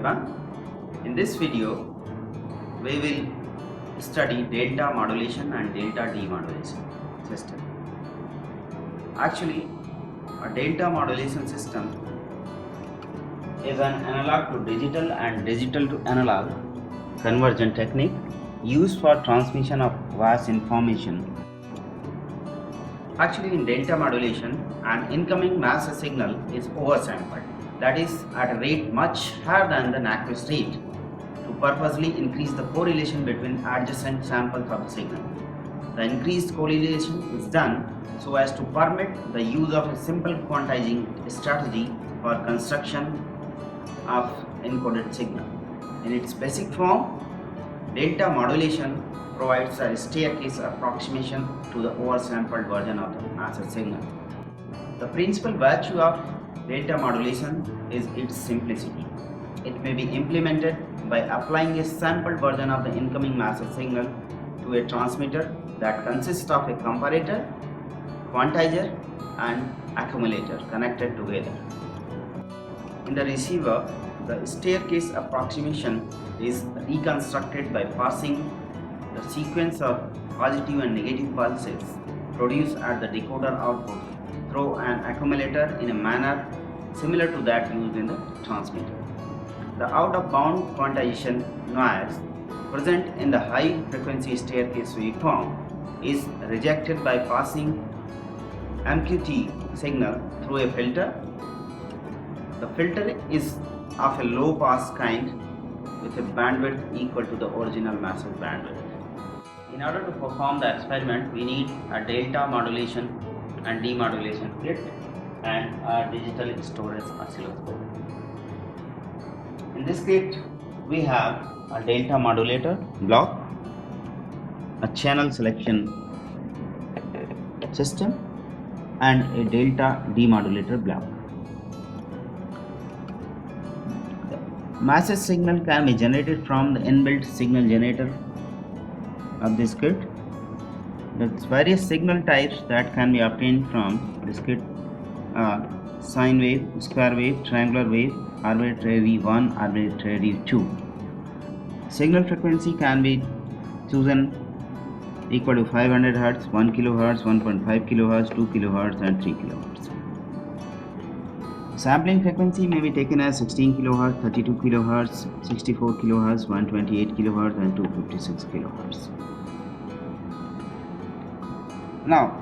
everyone. In this video, we will study delta modulation and delta demodulation system. Actually, a delta modulation system is an analog to digital and digital to analog conversion technique used for transmission of vast information. Actually, in delta modulation, an incoming massive signal is oversampled, that is, at a rate much higher than the Nyquist rate, to purposely increase the correlation between adjacent samples of the signal. The increased correlation is done so as to permit the use of a simple quantizing strategy for construction of encoded signal. In its basic form, delta modulation provides a staircase approximation to the oversampled version of the massive signal. The principal virtue of delta modulation is its simplicity. It may be implemented by applying a sampled version of the incoming massive signal to a transmitter that consists of a comparator, quantizer, and accumulator connected together. In the receiver, the staircase approximation is reconstructed by passing the sequence of positive and negative pulses produced at the decoder output through an accumulator in a manner similar to that used in the transmitter. The out-of-bound quantization noise present in the high frequency staircase waveform is rejected by passing MQT signal through a filter. The filter is of a low pass kind with a bandwidth equal to the original massive bandwidth. In order to perform the experiment, we need a delta modulation and demodulation kit and a digital storage oscilloscope. In this kit, we have a delta modulator block, a channel selection system, and a delta demodulator block. Massive signal can be generated from the inbuilt signal generator of this kit. There's various signal types that can be obtained from this kit: sine wave, square wave, triangular wave, arbitrary 1, arbitrary 2. Signal frequency can be chosen equal to 500 Hz, 1 kHz, 1.5 kHz, 2 kHz, and 3 kHz. Sampling frequency may be taken as 16 kHz, 32 kHz, 64 kHz, 128 kHz, and 256 kHz. Now,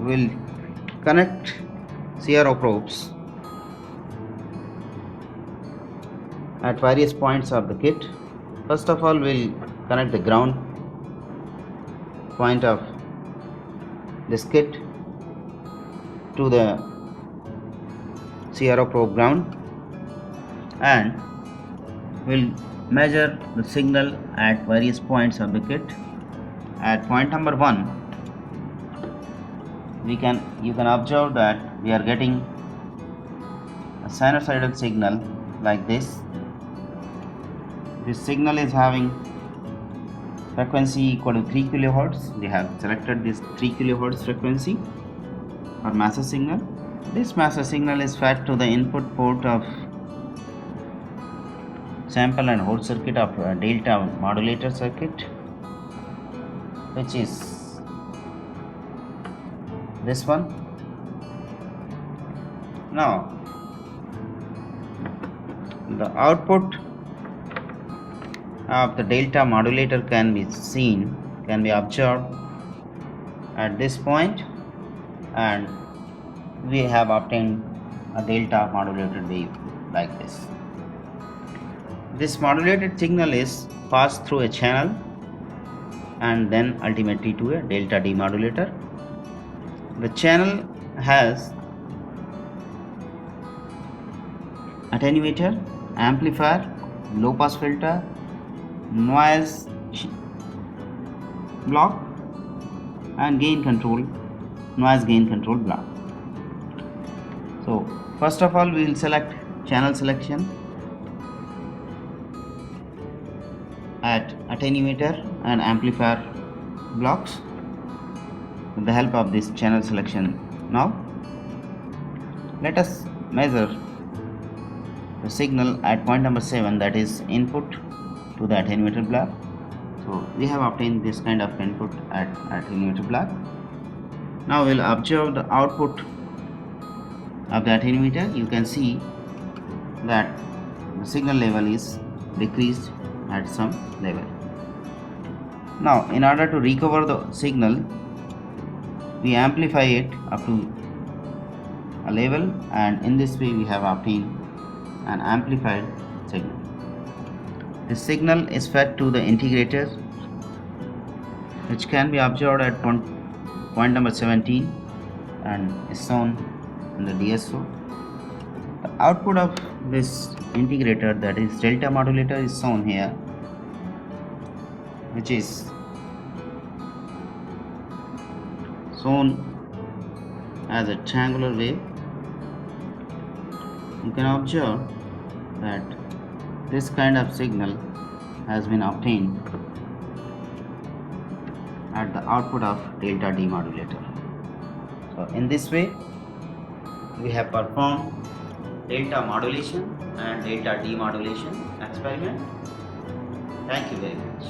we'll connect CRO probes at various points of the kit. First of all, we'll connect the ground point of this kit to the CRO probe ground, and we'll measure the signal at various points of the kit. At point number 1, you can observe that we are getting a sinusoidal signal like this. This signal is having frequency equal to 3 kHz. We have selected this 3 kHz frequency for massive signal. This massive signal is fed to the input port of sample and hold circuit of a delta modulator circuit, which is this one. Now, the output of the delta modulator can be observed at this point, and we have obtained a delta modulated wave like this. This modulated signal is passed through a channel and then ultimately to a delta demodulator. The channel has attenuator, amplifier, low pass filter, noise block, and noise gain control block. So first of all, we will select channel selection at attenuator and amplifier blocks with the help of this channel selection. Now let us measure the signal at point number 7, that is input to the attenuator block. So we have obtained this kind of input at attenuator block. Now we'll observe the output of the attenuator. You can see that the signal level is decreased at some level. Now in order to recover the signal, we amplify it up to a level, and in this way we have obtained an amplified signal. The signal is fed to the integrator, which can be observed at point number 17 and is shown in the DSO. The output of this integrator, that is delta modulator, is shown here, which is shown as a triangular wave. You can observe that this kind of signal has been obtained at the output of delta D modulator. So in this way we have performed delta modulation and delta demodulation experiment. Thank you very much.